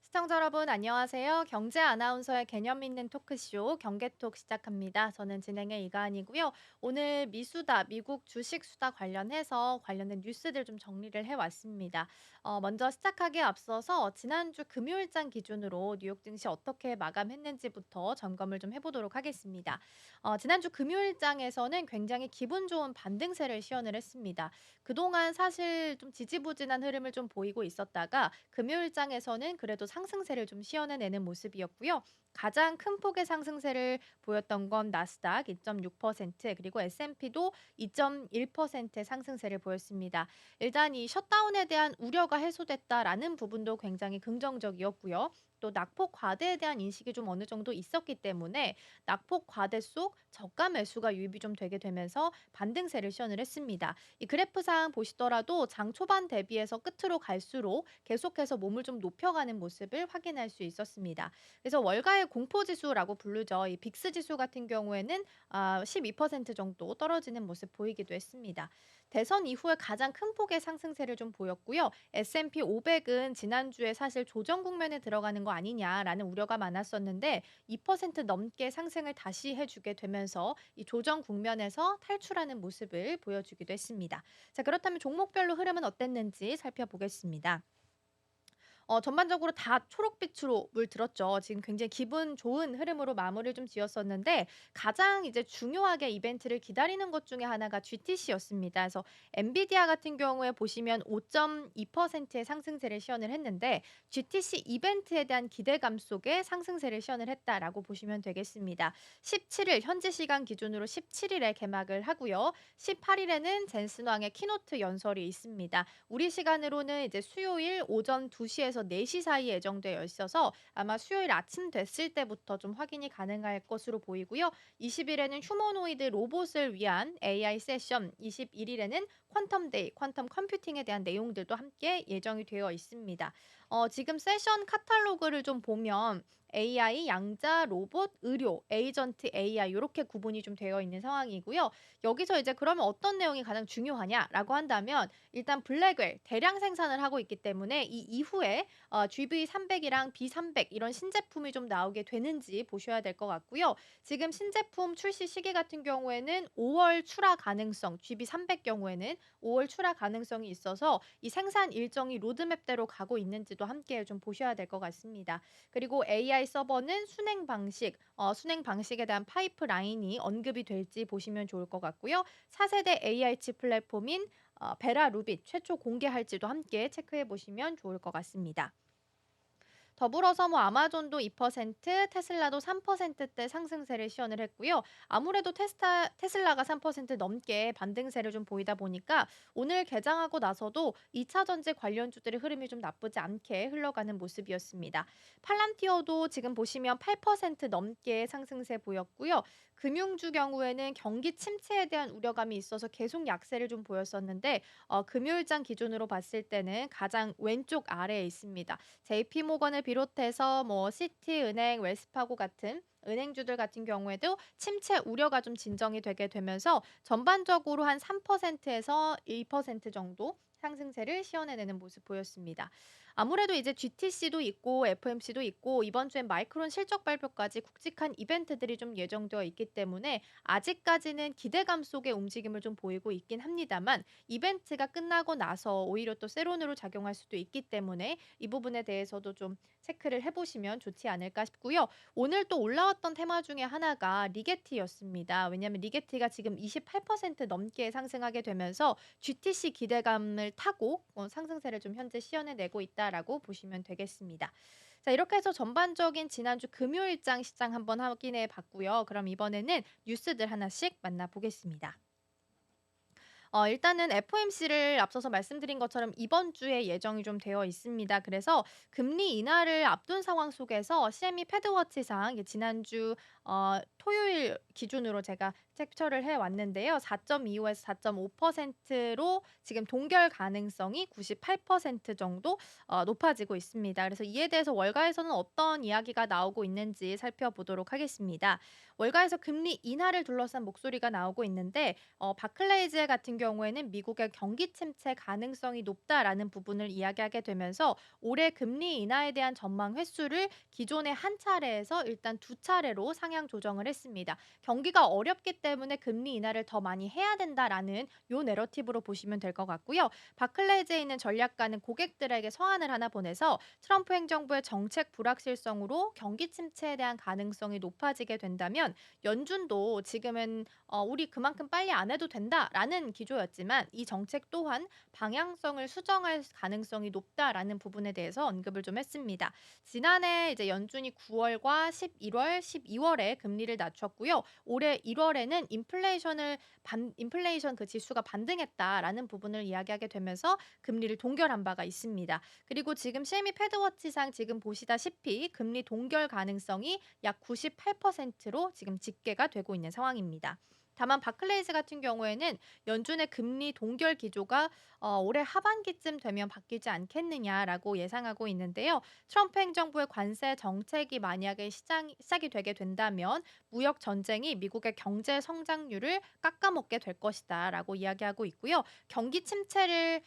시청자 여러분 안녕하세요. 경제 아나운서의 개념 있는 토크쇼 경계톡 시작합니다. 저는 진행의 이가은이고요. 오늘 미수다, 미국 주식 수다 관련된 뉴스들 좀 정리를 해왔습니다. 먼저 시작하기에 앞서서 지난주 금요일장 기준으로 뉴욕 증시 어떻게 마감했는지부터 점검을 좀 해보도록 하겠습니다. 지난주 금요일장에서는 굉장히 기분 좋은 반등세를 시연을 했습니다. 그동안 사실 좀 지지부진한 흐름을 좀 보이고 있었다가 금요일장에서는 그래도 상승세를 좀 시연해내는 모습이었고요. 가장 큰 폭의 상승세를 보였던 건 나스닥 2.6% 그리고 S&P도 2.1%의 상승세를 보였습니다. 일단 이 셧다운에 대한 우려가 해소됐다라는 부분도 굉장히 긍정적이었고요. 또 낙폭 과대에 대한 인식이 좀 어느 정도 있었기 때문에 낙폭 과대 속 저가 매수가 유입이 좀 되게 되면서 반등세를 시연을 했습니다. 이 그래프상 보시더라도 장 초반 대비해서 끝으로 갈수록 계속해서 몸을 좀 높여가는 모습을 확인할 수 있었습니다. 그래서 월가의 공포지수라고 부르죠. 이 빅스 지수 같은 경우에는 12% 정도 떨어지는 모습 보이기도 했습니다. 대선 이후에 가장 큰 폭의 상승세를 좀 보였고요. S&P 500은 지난주에 사실 조정 국면에 들어가는 거 아니냐라는 우려가 많았었는데 2% 넘게 상승을 다시 해주게 되면서 이 조정 국면에서 탈출하는 모습을 보여주기도 했습니다. 자, 그렇다면 종목별로 흐름은 어땠는지 살펴보겠습니다. 전반적으로 다 초록빛으로 물들었죠. 지금 굉장히 기분 좋은 흐름으로 마무리를 좀 지었었는데 가장 이제 중요하게 이벤트를 기다리는 것 중에 하나가 GTC였습니다. 그래서 엔비디아 같은 경우에 보시면 5.2%의 상승세를 시연을 했는데 GTC 이벤트에 대한 기대감 속에 상승세를 시연을 했다라고 보시면 되겠습니다. 17일 현지 시간 기준으로 17일에 개막을 하고요. 18일에는 젠슨 왕의 키노트 연설이 있습니다. 우리 시간으로는 이제 수요일 오전 2시에서 4시 사이에 예정되어 있어서 아마 수요일 아침 됐을 때부터 좀 확인이 가능할 것으로 보이고요. 20일에는 휴머노이드 로봇을 위한 AI 세션, 21일에는 퀀텀 데이, 퀀텀 컴퓨팅에 대한 내용들도 함께 예정이 되어 있습니다. 지금 세션 카탈로그를 좀 보면 AI, 양자, 로봇, 의료, 에이전트 AI 이렇게 구분이 좀 되어 있는 상황이고요. 여기서 이제 그러면 어떤 내용이 가장 중요하냐라고 한다면 일단 블랙웰 대량 생산을 하고 있기 때문에 이 이후에 GV300이랑 B300 이런 신제품이 좀 나오게 되는지 보셔야 될 것 같고요. 지금 신제품 출시 시기 같은 경우에는 5월 출하 가능성, GB300 경우에는 5월 출하 가능성이 있어서 이 생산 일정이 로드맵대로 가고 있는지도 함께 좀 보셔야 될 것 같습니다. 그리고 AI 서버는 순행 방식에 대한 파이프라인이 언급이 될지 보시면 좋을 것 같고요. 4세대 AI 칩 플랫폼인 베라 루빗 최초 공개할지도 함께 체크해 보시면 좋을 것 같습니다. 더불어서 뭐 아마존도 2%, 테슬라도 3%대 상승세를 시연을 했고요. 아무래도 테슬라가 3% 넘게 반등세를 좀 보이다 보니까 오늘 개장하고 나서도 2차 전지 관련주들의 흐름이 좀 나쁘지 않게 흘러가는 모습이었습니다. 팔란티어도 지금 보시면 8% 넘게 상승세 보였고요. 금융주 경우에는 경기 침체에 대한 우려감이 있어서 계속 약세를 좀 보였었는데 금요일장 기준으로 봤을 때는 가장 왼쪽 아래에 있습니다. JP모건을 비롯해서 뭐 시티은행, 웰스파고 같은 은행주들 같은 경우에도 침체 우려가 좀 진정이 되게 되면서 전반적으로 한 3%에서 1% 정도 상승세를 시연해내는 모습 보였습니다. 아무래도 이제 GTC도 있고 FMC도 있고 이번 주엔 마이크론 실적 발표까지 굵직한 이벤트들이 좀 예정되어 있기 때문에 아직까지는 기대감 속의 움직임을 좀 보이고 있긴 합니다만 이벤트가 끝나고 나서 오히려 또 세론으로 작용할 수도 있기 때문에 이 부분에 대해서도 좀 체크를 해보시면 좋지 않을까 싶고요. 오늘 또 올라왔던 테마 중에 하나가 리게티였습니다. 왜냐하면 리게티가 지금 28% 넘게 상승하게 되면서 GTC 기대감을 타고 상승세를 좀 현재 시연해내고 있다라고 보시면 되겠습니다. 자, 이렇게 해서 전반적인 지난주 금요일장 시장 한번 확인해 봤고요. 그럼 이번에는 뉴스들 하나씩 만나보겠습니다. 일단은 FOMC를 앞서서 말씀드린 것처럼 이번 주에 예정이 좀 되어 있습니다. 그래서 금리 인하를 앞둔 상황 속에서 CME 패드워치상 이게 지난주 토요일 기준으로 제가 캡처를 해 왔는데요. 4.25에서 4.5%로 지금 동결 가능성이 98% 정도 높아지고 있습니다. 그래서 이에 대해서 월가에서는 어떤 이야기가 나오고 있는지 살펴보도록 하겠습니다. 월가에서 금리 인하를 둘러싼 목소리가 나오고 있는데 바클레이즈 같은 경우에는 미국의 경기 침체 가능성이 높다라는 부분을 이야기하게 되면서 올해 금리 인하에 대한 전망 횟수를 기존의 한 차례에서 일단 두 차례로 상향 조정을 했습니다. 경기가 어렵기 때문에 금리 인하를 더 많이 해야 된다라는 요 내러티브로 보시면 될 것 같고요. 바클레이즈에 있는 전략가는 고객들에게 서한을 하나 보내서 트럼프 행정부의 정책 불확실성으로 경기 침체에 대한 가능성이 높아지게 된다면 연준도 지금은 우리 그만큼 빨리 안 해도 된다라는 기조였지만 이 정책 또한 방향성을 수정할 가능성이 높다라는 부분에 대해서 언급을 좀 했습니다. 지난해 이제 연준이 9월과 11월, 12월에 금리를 낮췄고요. 올해 1월에는 인플레이션 그 지수가 반등했다라는 부분을 이야기하게 되면서 금리를 동결한 바가 있습니다. 그리고 지금 CME 패드워치상 지금 보시다시피 금리 동결 가능성이 약 98%로 지금 집계가 되고 있는 상황입니다. 다만 바클레이즈 같은 경우에는 연준의 금리 동결 기조가 올해 하반기쯤 되면 바뀌지 않겠느냐라고 예상하고 있는데요. 트럼프 행정부의 관세 정책이 만약에 시작이 되게 된다면 무역 전쟁이 미국의 경제 성장률을 깎아먹게 될 것이다라고 이야기하고 있고요. 경기 침체를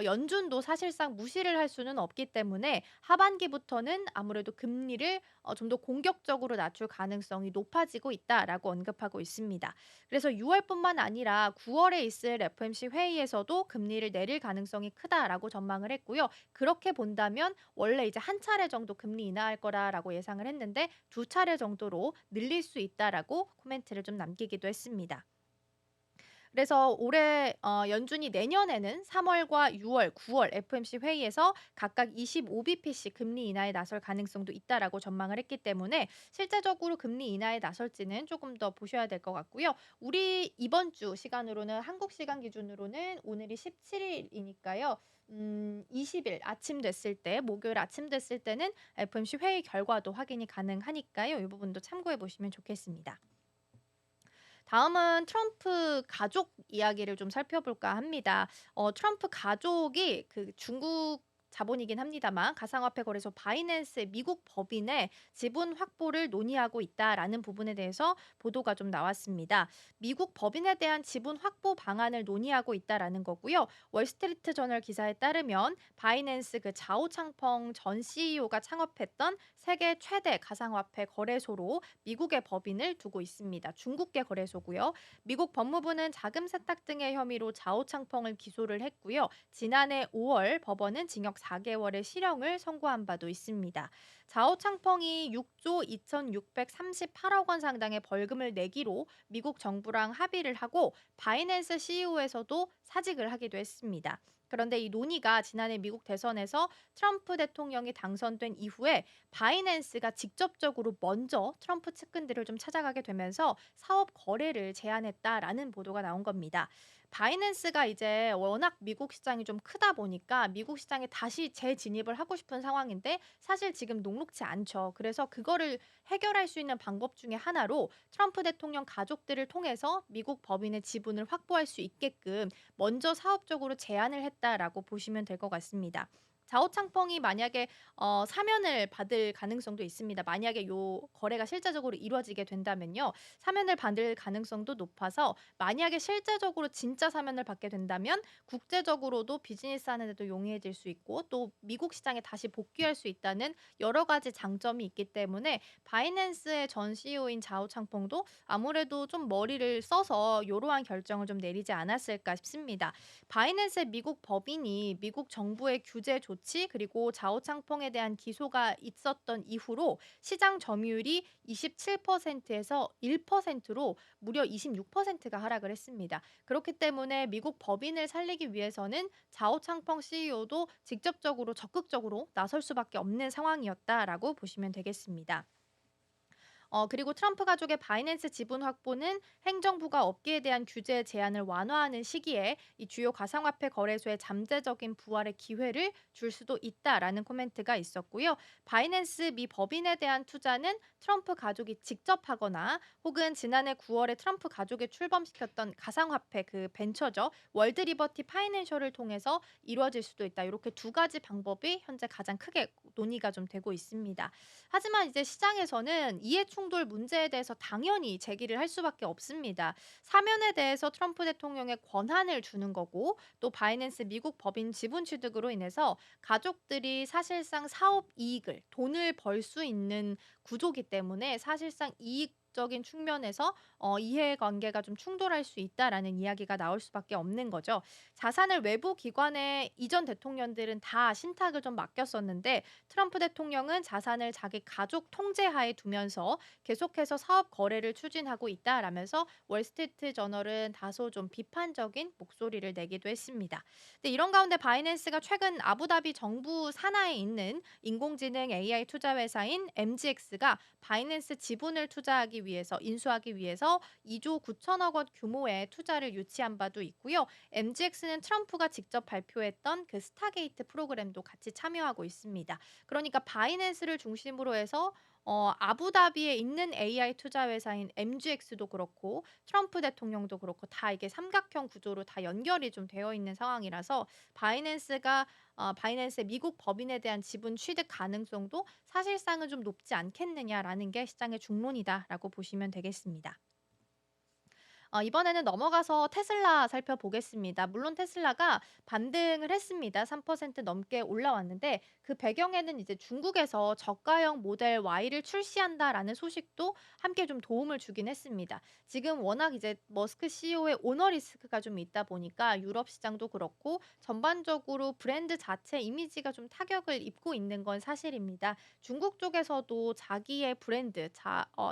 연준도 사실상 무시를 할 수는 없기 때문에 하반기부터는 아무래도 금리를 좀 더 공격적으로 낮출 가능성이 높아지고 있다라고 언급하고 있습니다. 그래서 6월뿐만 아니라 9월에 있을 FOMC 회의에서도 금리를 내릴 가능성이 크다라고 전망을 했고요. 그렇게 본다면 원래 이제 한 차례 정도 금리 인하할 거라라고 예상을 했는데 두 차례 정도로 늘릴 수 있다라고 코멘트를 좀 남기기도 했습니다. 그래서 올해 연준이 내년에는 3월과 6월, 9월 FOMC 회의에서 각각 25bp씩 금리 인하에 나설 가능성도 있다라고 전망을 했기 때문에 실제적으로 금리 인하에 나설지는 조금 더 보셔야 될 것 같고요. 우리 이번 주 시간으로는 한국 시간 기준으로는 오늘이 17일이니까요. 20일 아침 됐을 때, 목요일 아침 됐을 때는 FOMC 회의 결과도 확인이 가능하니까요. 이 부분도 참고해 보시면 좋겠습니다. 다음은 트럼프 가족 이야기를 좀 살펴볼까 합니다. 트럼프 가족이 그 중국 자본이긴 합니다만 가상화폐 거래소 바이낸스의 미국 법인의 지분 확보를 논의하고 있다라는 부분에 대해서 보도가 좀 나왔습니다. 미국 법인에 대한 지분 확보 방안을 논의하고 있다라는 거고요. 월스트리트 저널 기사에 따르면 바이낸스 그 자오창펑 전 CEO가 창업했던 세계 최대 가상화폐 거래소로 미국의 법인을 두고 있습니다. 중국계 거래소고요. 미국 법무부는 자금 세탁 등의 혐의로 자오창펑을 기소를 했고요. 지난해 5월 법원은 징역 4개월의 실형을 선고한 바도 있습니다. 자오창펑이 6조 2,638억 원 상당의 벌금을 내기로 미국 정부랑 합의를 하고 바이낸스 CEO에서도 사직을 하기도 했습니다. 그런데 이 논의가 지난해 미국 대선에서 트럼프 대통령이 당선된 이후에 바이낸스가 직접적으로 먼저 트럼프 측근들을 좀 찾아가게 되면서 사업 거래를 제한했다라는 보도가 나온 겁니다. 바이낸스가 이제 워낙 미국 시장이 좀 크다 보니까 미국 시장에 다시 재진입을 하고 싶은 상황인데 사실 지금 녹록지 않죠. 그래서 그거를 해결할 수 있는 방법 중에 하나로 트럼프 대통령 가족들을 통해서 미국 법인의 지분을 확보할 수 있게끔 먼저 사업적으로 제안을 했다라고 보시면 될 것 같습니다. 자오창펑이 만약에 사면을 받을 가능성도 있습니다. 만약에 요 거래가 실제적으로 이루어지게 된다면요. 사면을 받을 가능성도 높아서 만약에 실제적으로 진짜 사면을 받게 된다면 국제적으로도 비즈니스하는 데도 용이해질 수 있고 또 미국 시장에 다시 복귀할 수 있다는 여러 가지 장점이 있기 때문에 바이낸스의 전 CEO인 자오창펑도 아무래도 좀 머리를 써서 이러한 결정을 좀 내리지 않았을까 싶습니다. 바이낸스의 미국 법인이 미국 정부의 규제 조치 그리고 자오창펑에 대한 기소가 있었던 이후로 시장 점유율이 27%에서 1%로 무려 26%가 하락을 했습니다. 그렇기 때문에 미국 법인을 살리기 위해서는 자오창펑 CEO도 직접적으로 적극적으로 나설 수밖에 없는 상황이었다라고 보시면 되겠습니다. 그리고 트럼프 가족의 바이낸스 지분 확보는 행정부가 업계에 대한 규제 제한을 완화하는 시기에 이 주요 가상화폐 거래소의 잠재적인 부활의 기회를 줄 수도 있다라는 코멘트가 있었고요. 바이낸스 미 법인에 대한 투자는 트럼프 가족이 직접 하거나 혹은 지난해 9월에 트럼프 가족이 출범시켰던 가상화폐 그 벤처죠. 월드 리버티 파이낸셜을 통해서 이루어질 수도 있다. 이렇게 두 가지 방법이 현재 가장 크게 논의가 좀 되고 있습니다. 하지만 이제 시장에서는 이해 충돌 문제에 대해서 당연히 제기를 할 수밖에 없습니다. 사면에 대해서 트럼프 대통령의 권한을 주는 거고 또 바이낸스 미국 법인 지분 취득으로 인해서 가족들이 사실상 사업 이익을 돈을 벌 수 있는 구조기 때문에 사실상 이익적인 측면에서 이해관계가 좀 충돌할 수 있다라는 이야기가 나올 수밖에 없는 거죠. 자산을 외부 기관에 이전 대통령들은 다 신탁을 좀 맡겼었는데 트럼프 대통령은 자산을 자기 가족 통제하에 두면서 계속해서 사업 거래를 추진하고 있다라면서 월스트리트 저널은 다소 좀 비판적인 목소리를 내기도 했습니다. 근데 이런 가운데 바이낸스가 최근 아부다비 정부 산하에 있는 인공지능 AI 투자 회사인 MGX가 바이낸스 지분을 투자하기 위해서 인수하기 위해서 2조 9천억 원 규모의 투자를 유치한 바도 있고요. MGX는 트럼프가 직접 발표했던 그 스타게이트 프로그램도 같이 참여하고 있습니다. 그러니까 바이낸스를 중심으로 해서 아부다비에 있는 AI 투자 회사인 MGX도 그렇고 트럼프 대통령도 그렇고 다 이게 삼각형 구조로 다 연결이 좀 되어 있는 상황이라서 바이낸스의 미국 법인에 대한 지분 취득 가능성도 사실상은 좀 높지 않겠느냐라는 게 시장의 중론이다라고 보시면 되겠습니다. 이번에는 넘어가서 테슬라 살펴보겠습니다. 물론 테슬라가 반등을 했습니다. 3% 넘게 올라왔는데 그 배경에는 이제 중국에서 저가형 모델 Y를 출시한다라는 소식도 함께 좀 도움을 주긴 했습니다. 지금 워낙 이제 머스크 CEO의 오너 리스크가 좀 있다 보니까 유럽 시장도 그렇고 전반적으로 브랜드 자체 이미지가 좀 타격을 입고 있는 건 사실입니다. 중국 쪽에서도 자기의 브랜드,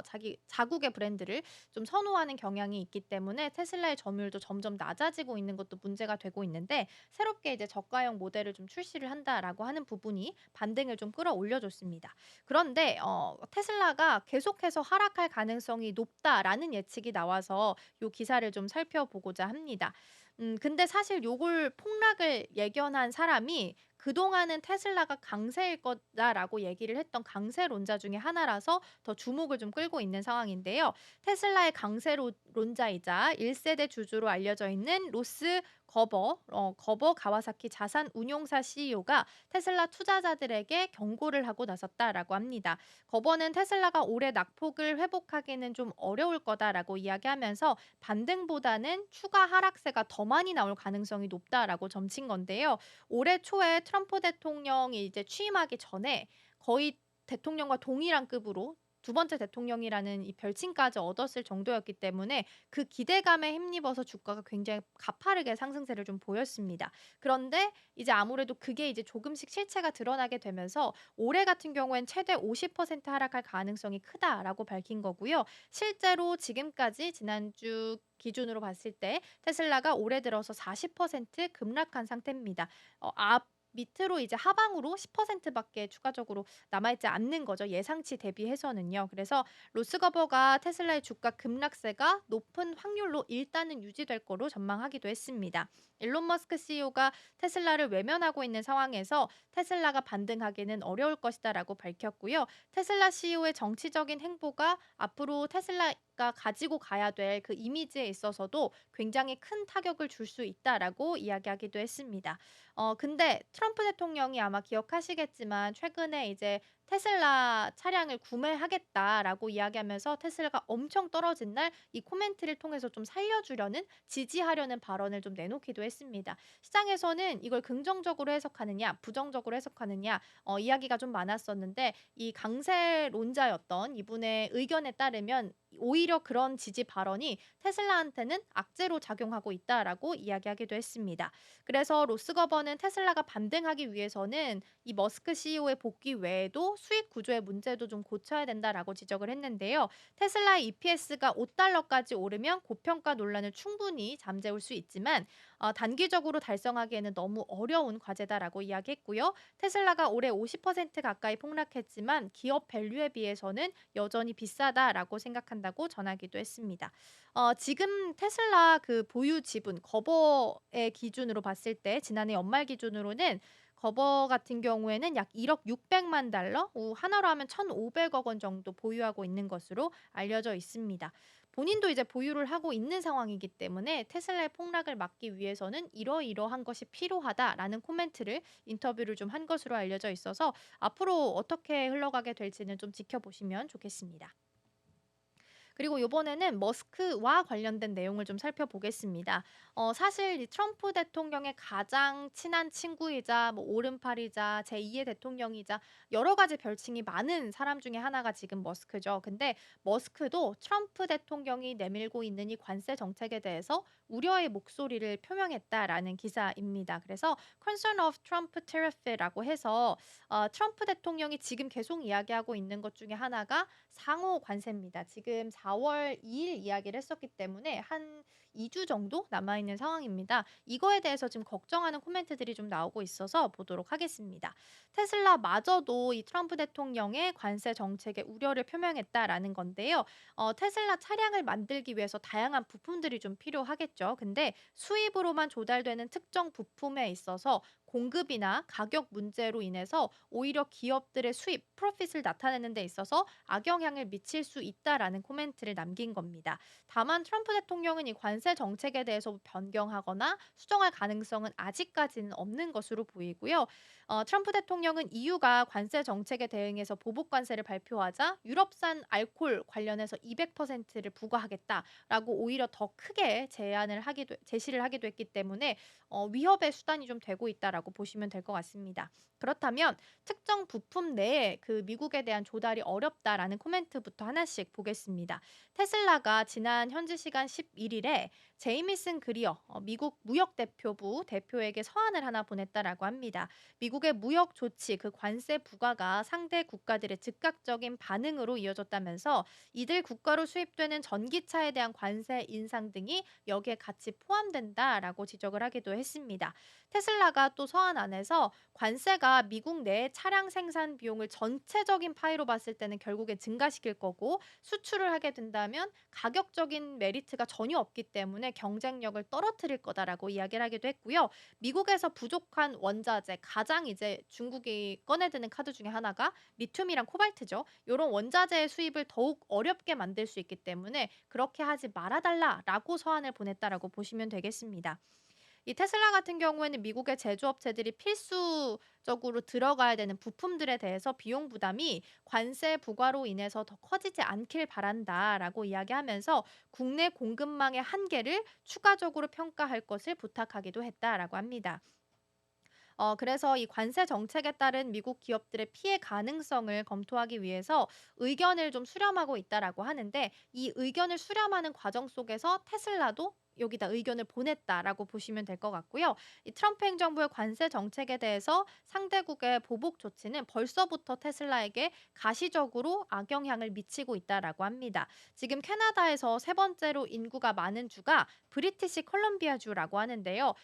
자기 자국의 브랜드를 좀 선호하는 경향이 있기 때문에 테슬라의 점유율도 점점 낮아지고 있는 것도 문제가 되고 있는데 새롭게 이제 저가형 모델을 좀 출시를 한다라고 하는 부분이 반등을 좀 끌어올려 줬습니다. 그런데 테슬라가 계속해서 하락할 가능성이 높다라는 예측이 나와서 요 기사를 좀 살펴보고자 합니다. 근데 사실 요걸 폭락을 예견한 사람이 그동안은 테슬라가 강세일 거다라고 얘기를 했던 강세론자 중에 하나라서 더 주목을 좀 끌고 있는 상황인데요. 테슬라의 강세론자이자 1세대 주주로 알려져 있는 로스 거버 가와사키 자산 운용사 CEO가 테슬라 투자자들에게 경고를 하고 나섰다라고 합니다. 거버는 테슬라가 올해 낙폭을 회복하기는 좀 어려울 거다라고 이야기하면서 반등보다는 추가 하락세가 더 많이 나올 가능성이 높다라고 점친 건데요. 올해 초에 트럼프 대통령이 이제 취임하기 전에 거의 대통령과 동일한 급으로 두 번째 대통령이라는 이 별칭까지 얻었을 정도였기 때문에 그 기대감에 힘입어서 주가가 굉장히 가파르게 상승세를 좀 보였습니다. 그런데 이제 아무래도 그게 이제 조금씩 실체가 드러나게 되면서 올해 같은 경우엔 최대 50% 하락할 가능성이 크다라고 밝힌 거고요. 실제로 지금까지 지난주 기준으로 봤을 때 테슬라가 올해 들어서 40% 급락한 상태입니다. 앞 밑으로 이제 하방으로 10% 밖에 추가적으로 남아있지 않는 거죠. 예상치 대비해서는요. 그래서 로스거버가 테슬라의 주가 급락세가 높은 확률로 일단은 유지될 거로 전망하기도 했습니다. 일론 머스크 CEO가 테슬라를 외면하고 있는 상황에서 테슬라가 반등하기는 어려울 것이다라고 밝혔고요. 테슬라 CEO의 정치적인 행보가 앞으로 테슬라가 가지고 가야 될 그 이미지에 있어서도 굉장히 큰 타격을 줄 수 있다라고 이야기하기도 했습니다. 근데 트럼프 대통령이 아마 기억하시겠지만 최근에 이제 테슬라 차량을 구매하겠다라고 이야기하면서 테슬라가 엄청 떨어진 날 이 코멘트를 통해서 좀 살려주려는 지지하려는 발언을 좀 내놓기도 했습니다. 시장에서는 이걸 긍정적으로 해석하느냐, 부정적으로 해석하느냐 이야기가 좀 많았었는데 이 강세론자였던 이분의 의견에 따르면 오히려 그런 지지 발언이 테슬라한테는 악재로 작용하고 있다라고 이야기하기도 했습니다. 그래서 로스거버는 테슬라가 반등하기 위해서는 이 머스크 CEO의 복귀 외에도 수익 구조의 문제도 좀 고쳐야 된다라고 지적을 했는데요. 테슬라의 EPS가 $5까지 오르면 고평가 논란을 충분히 잠재울 수 있지만 단기적으로 달성하기에는 너무 어려운 과제다라고 이야기했고요. 테슬라가 올해 50% 가까이 폭락했지만 기업 밸류에 비해서는 여전히 비싸다라고 생각한다고 전하기도 했습니다. 지금 테슬라 그 보유 지분 거버의 기준으로 봤을 때 지난해 연말 기준으로는 거버 같은 경우에는 약 1억 600만 달러, 하나로 하면 1,500억 원 정도 보유하고 있는 것으로 알려져 있습니다. 본인도 이제 보유를 하고 있는 상황이기 때문에 테슬라의 폭락을 막기 위해서는 이러이러한 것이 필요하다라는 코멘트를 인터뷰를 좀 한 것으로 알려져 있어서 앞으로 어떻게 흘러가게 될지는 좀 지켜보시면 좋겠습니다. 그리고 요번에는 머스크와 관련된 내용을 좀 살펴보겠습니다. 사실 이 트럼프 대통령의 가장 친한 친구이자 뭐 오른팔이자 제2의 대통령이자 여러 가지 별칭이 많은 사람 중에 하나가 지금 머스크죠. 근데 머스크도 트럼프 대통령이 내밀고 있는 이 관세 정책에 대해서 우려의 목소리를 표명했다라는 기사입니다. 그래서 Concern of Trump Tariff라고 해서 트럼프 대통령이 지금 계속 이야기하고 있는 것 중에 하나가 상호 관세입니다. 지금 4월 2일 이야기를 했었기 때문에 한 2주 정도 남아 있는 상황입니다. 이거에 대해서 지금 걱정하는 코멘트들이 좀 나오고 있어서 보도록 하겠습니다. 테슬라마저도 이 트럼프 대통령의 관세 정책에 우려를 표명했다라는 건데요. 테슬라 차량을 만들기 위해서 다양한 부품들이 좀 필요하겠죠. 근데 수입으로만 조달되는 특정 부품에 있어서 공급이나 가격 문제로 인해서 오히려 기업들의 수입, 프로핏을 나타내는 데 있어서 악영향을 미칠 수 있다라는 코멘트를 남긴 겁니다. 다만 트럼프 대통령은 이 관세 정책에 대해서 변경하거나 수정할 가능성은 아직까지는 없는 것으로 보이고요. 트럼프 대통령은 EU가 관세 정책에 대응해서 보복 관세를 발표하자 유럽산 알코올 관련해서 200%를 부과하겠다라고 오히려 더 크게 제시를 하기도 했기 때문에 위협의 수단이 좀 되고 있다라고 보시면 될 것 같습니다. 그렇다면 특정 부품 내에 그 미국에 대한 조달이 어렵다라는 코멘트부터 하나씩 보겠습니다. 테슬라가 지난 현지 시간 11일에 제이미슨 그리어 미국 무역대표부 대표에게 서한을 하나 보냈다라고 합니다. 미국의 무역 조치 그 관세 부과가 상대 국가들의 즉각적인 반응으로 이어졌다면서 이들 국가로 수입되는 전기차에 대한 관세 인상 등이 여기에 같이 포함된다라고 지적을 하기도 했습니다. 테슬라가 또 서한 안에서 관세가 미국 내 차량 생산 비용을 전체적인 파이로 봤을 때는 결국에 증가시킬 거고 수출을 하게 된다면 가격적인 메리트가 전혀 없기 때문에 경쟁력을 떨어뜨릴 거다라고 이야기를 하기도 했고요. 미국에서 부족한 원자재 가장 이제 중국이 꺼내드는 카드 중에 하나가 리튬이랑 코발트죠. 이런 원자재의 수입을 더욱 어렵게 만들 수 있기 때문에 그렇게 하지 말아달라라고 서한을 보냈다라고 보시면 되겠습니다. 이 테슬라 같은 경우에는 미국의 제조업체들이 필수적으로 들어가야 되는 부품들에 대해서 비용 부담이 관세 부과로 인해서 더 커지지 않길 바란다라고 이야기하면서 국내 공급망의 한계를 추가적으로 평가할 것을 부탁하기도 했다라고 합니다. 그래서 이 관세 정책에 따른 미국 기업들의 피해 가능성을 검토하기 위해서 의견을 좀 수렴하고 있다라고 하는데 이 의견을 수렴하는 과정 속에서 테슬라도 여기다 의견을 보냈다라고 보시면 될 것 같고요. 이 트럼프 행정부의 관세 정책에 대해서 상대국의 보복 조치는 벌써부터 테슬라에게 가시적으로 악영향을 미치고 있다라고 합니다. 지금 캐나다에서 세 번째로 인구가 많은 주가 브리티시 컬럼비아주라고 하는데요.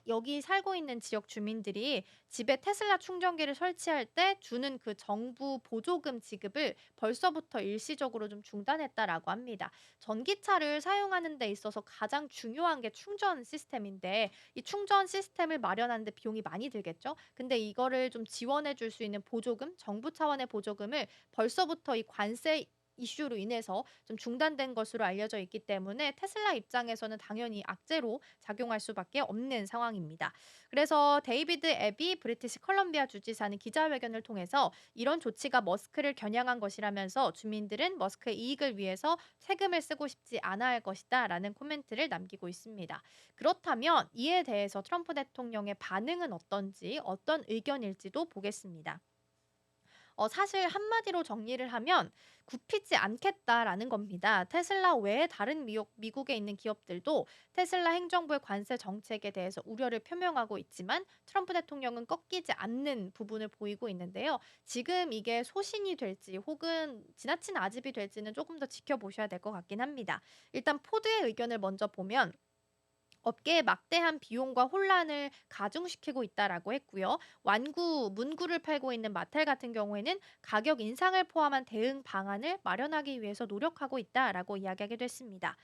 여기 살고 있는 지역 주민들이 집에 테슬라 충전기를 설치할 때 주는 그 정부 보조금 지급을 벌써부터 일시적으로 좀 중단했다라고 합니다. 전기차를 사용하는 데 있어서 가장 중요한 게 충전 시스템인데 이 충전 시스템을 마련하는 데 비용이 많이 들겠죠. 근데 이거를 좀 지원해 줄 수 있는 보조금, 정부 차원의 보조금을 벌써부터 이 관세 이슈로 인해서 좀 중단된 것으로 알려져 있기 때문에 테슬라 입장에서는 당연히 악재로 작용할 수밖에 없는 상황입니다. 그래서 데이비드 앱이 브리티시 컬럼비아 주지사는 기자회견을 통해서 이런 조치가 머스크를 겨냥한 것이라면서 주민들은 머스크의 이익을 위해서 세금을 쓰고 싶지 않아 할 것이다라는 코멘트를 남기고 있습니다. 그렇다면 이에 대해서 트럼프 대통령의 반응은 어떤지 어떤 의견일지도 보겠습니다. 사실 한마디로 정리를 하면 "굽히지 않겠다."라는 겁니다. 테슬라 외에 다른 미국에 있는 기업들도 테슬라 행정부의 관세 정책에 대해서 우려를 표명하고 있지만 트럼프 대통령은 꺾이지 않는 부분을 보이고 있는데요. 지금 이게 소신이 될지 혹은 지나친 아집이 될지는 조금 더 지켜보셔야 될 것 같긴 합니다. 일단 포드의 의견을 먼저 보면 업계에 막대한 비용과 혼란을 가중시키고 있다라고 했고요. 문구를 팔고 있는 마텔 같은 경우에는 가격 인상을 포함한 대응 방안을 마련하기 위해서 노력하고 있다라고 이야기하기도 했습니다.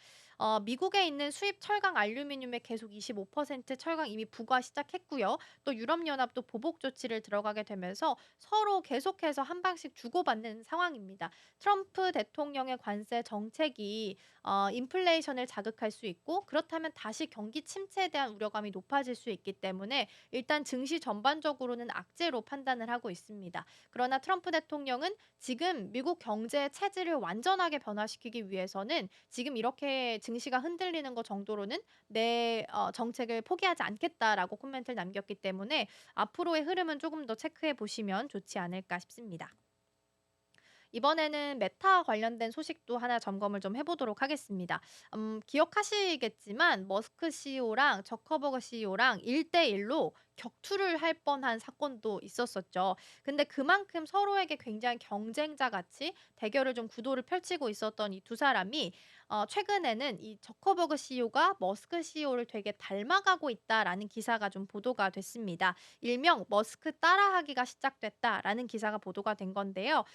미국에 있는 수입 철강 알루미늄에 계속 25% 철강 이미 부과 시작했고요. 또 유럽연합도 보복 조치를 들어가게 되면서 서로 계속해서 한 방씩 주고받는 상황입니다. 트럼프 대통령의 관세 정책이 인플레이션을 자극할 수 있고 그렇다면 다시 경기 침체에 대한 우려감이 높아질 수 있기 때문에 일단 증시 전반적으로는 악재로 판단을 하고 있습니다. 그러나 트럼프 대통령은 지금 미국 경제의 체질을 완전하게 변화시키기 위해서는 지금 이렇게 증시가 흔들리는 것 정도로는 내 정책을 포기하지 않겠다라고 코멘트를 남겼기 때문에 앞으로의 흐름은 조금 더 체크해 보시면 좋지 않을까 싶습니다. 이번에는 메타 관련된 소식도 하나 점검을 좀 해 보도록 하겠습니다. 기억하시겠지만 머스크 CEO랑 저커버그 CEO랑 1대1로 격투를 할 뻔한 사건도 있었었죠. 근데 그만큼 서로에게 굉장히 경쟁자 같이 대결을 좀 구도를 펼치고 있었던 이 두 사람이 최근에는 이 저커버그 CEO가 머스크 CEO를 되게 닮아가고 있다라는 기사가 좀 보도가 됐습니다. 일명 "머스크 따라하기가 시작됐다."라는 기사가 보도가 된 건데요.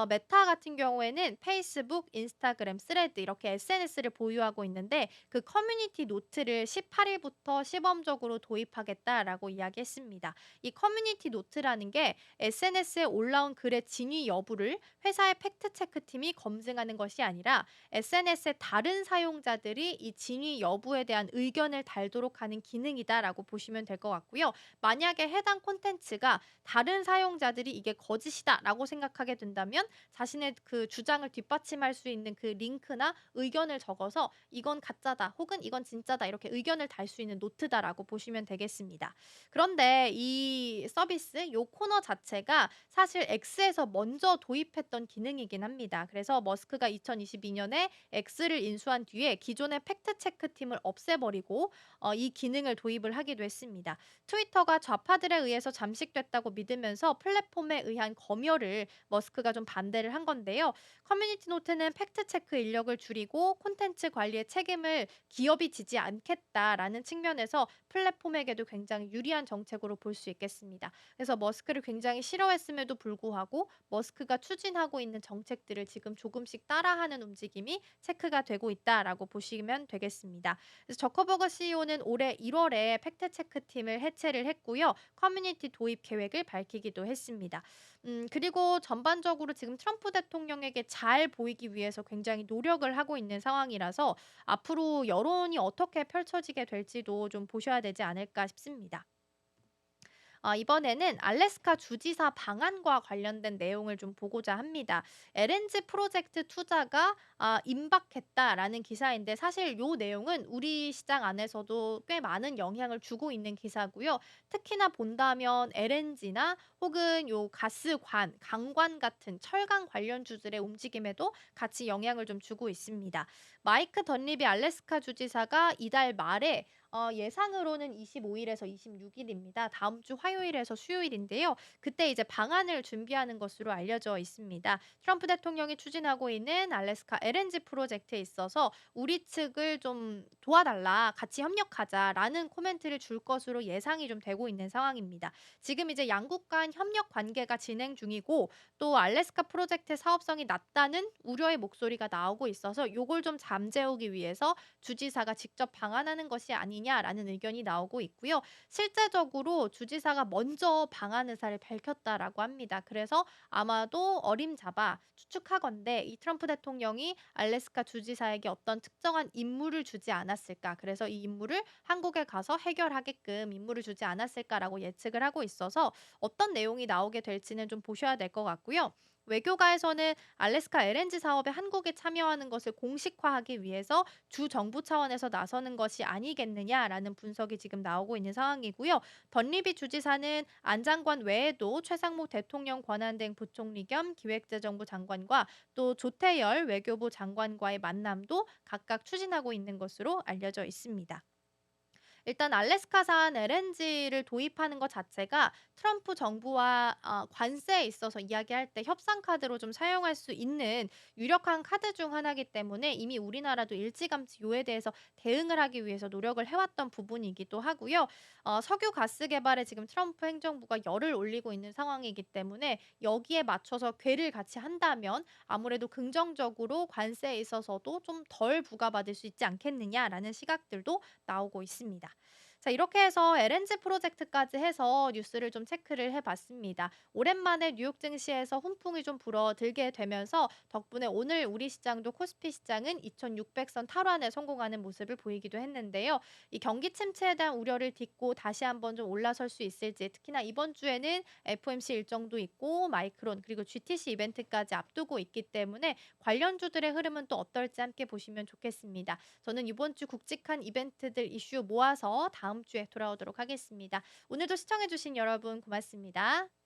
메타 같은 경우에는 페이스북, 인스타그램, 스레드 이렇게 SNS를 보유하고 있는데 그 커뮤니티 노트를 18 일부터 시범적으로 도입하겠다라고 이야기했습니다. 이 커뮤니티 노트라는 게 SNS에 올라온 글의 진위 여부를 회사의 팩트 체크 팀이 검증하는 것이 아니라 SNS의 다른 사용자들이 이 진위 여부에 대한 의견을 달도록 하는 기능이다라고 보시면 될 것 같고요. 만약에 해당 콘텐츠가 다른 사용자들이 이게 거짓이다라고 생각하게 된다면 자신의 그 주장을 뒷받침할 수 있는 그 링크나 의견을 적어서 "이건 가짜다." 혹은 "이건 진짜다." 이렇게 의견을 달 수 있는 노트다라고 보시면 되겠습니다. 그런데 이 서비스 요 코너 자체가 사실 X에서 먼저 도입했던 기능이긴 합니다. 그래서 머스크가 2022 년에 X를 인수한 뒤에 기존의 팩트 체크 팀을 없애버리고 이 기능을 도입을 하기도 했습니다. 트위터가 좌파들에 의해서 잠식됐다고 믿으면서 플랫폼에 의한 검열을 머스크가 좀 반대를 한 건데요. 커뮤니티 노트는 팩트 체크 인력을 줄이고 콘텐츠 관리의 책임을 기업이 지지 않겠다라는 측면에서 플랫폼에게도 굉장히 유리한 정책으로 볼 수 있겠습니다. 그래서 머스크를 굉장히 싫어했음에도 불구하고 머스크가 추진하고 있는 정책들을 지금 조금씩 따라하는 움직임이 체크가 되고 있다라고 보시면 되겠습니다. 그래서 저커버그 CEO는 올해 1 월에 팩트 체크 팀을 해체를 했고요. 커뮤니티 도입 계획을 밝히기도 했습니다. 그리고 전반적으로 지금 트럼프 대통령에게 잘 보이기 위해서 굉장히 노력을 하고 있는 상황이라서 앞으로 여론이 어떻게 펼쳐지게 될지도 좀 보셔야 되지 않을까 싶습니다. 이번에는 알래스카 주지사 방안과 관련된 내용을 좀 보고자 합니다. LNG 프로젝트 투자가 임박했다라는 기사인데 사실 요 내용은 우리 시장 안에서도 꽤 많은 영향을 주고 있는 기사고요. 특히나 본다면 LNG나 혹은 요 가스관, 강관 같은 철강 관련주들의 움직임에도 같이 영향을 좀 주고 있습니다. 마이크 던립이 알래스카 주지사가 이달 말에 예상으로는 25 일에서 26 일입니다. 다음 주 화요일에서 수요일인데요. 그때 이제 방안을 준비하는 것으로 알려져 있습니다. 트럼프 대통령이 추진하고 있는 알래스카 LNG 프로젝트에 있어서 "우리 측을 좀 도와달라. 같이 협력하자."라는 코멘트를 줄 것으로 예상이 좀 되고 있는 상황입니다. 지금 이제 양국 간 협력 관계가 진행 중이고 또 알래스카 프로젝트의 사업성이 낮다는 우려의 목소리가 나오고 있어서 요걸 좀 잠재우기 위해서 주지사가 직접 방한하는 것이 아니냐라는 의견이 나오고 있고요. 실제적으로 주지사가 먼저 방한 의사를 밝혔다라고 합니다. 그래서 아마도 어림잡아 추측하건대 이 트럼프 대통령이 알래스카 주지사에게 어떤 특정한 임무를 주지 않았을까. 그래서 이 임무를 한국에 가서 해결하게끔 임무를 주지 않았을까라고 예측을 하고 있어서 어떤 내용이 나오게 될지는 좀 보셔야 될 것 같고요. 외교가에서는 알래스카 LNG 사업에 한국이 참여하는 것을 공식화하기 위해서 주 정부 차원에서 나서는 것이 아니겠느냐라는 분석이 지금 나오고 있는 상황이고요. 던리비 주지사는 안 장관 외에도 최상목 대통령 권한대행 부총리 겸 기획재정부 장관과 또 조태열 외교부 장관과의 만남도 각각 추진하고 있는 것으로 알려져 있습니다. 일단 알래스카산 LNG를 도입하는 것 자체가 트럼프 정부와 관세에 있어서 이야기할 때 협상 카드로 좀 사용할 수 있는 유력한 카드 중 하나이기 때문에 이미 우리나라도 일찌감치 요에 대해서 대응을 하기 위해서 노력을 해왔던 부분이기도 하고요. 석유 가스 개발에 지금 트럼프 행정부가 열을 올리고 있는 상황이기 때문에 여기에 맞춰서 궤를 같이 한다면 아무래도 긍정적으로 관세에 있어서도 좀 덜 부과받을 수 있지 않겠느냐라는 시각들도 나오고 있습니다. 자, 이렇게 해서 LNG 프로젝트까지 해서 뉴스를 좀 체크를 해봤습니다. 오랜만에 뉴욕 증시에서 훈풍이 좀 불어들게 되면서 덕분에 오늘 우리 시장도 코스피 시장은 2600선 탈환에 성공하는 모습을 보이기도 했는데요. 이 경기 침체에 대한 우려를 딛고 다시 한번 좀 올라설 수 있을지, 특히나 이번 주에는 FOMC 일정도 있고 마이크론 그리고 GTC 이벤트까지 앞두고 있기 때문에 관련주들의 흐름은 또 어떨지 함께 보시면 좋겠습니다. 저는 이번 주 굵직한 이벤트들 이슈 모아서 다음 주에 돌아오도록 하겠습니다. 오늘도 시청해주신 여러분 고맙습니다.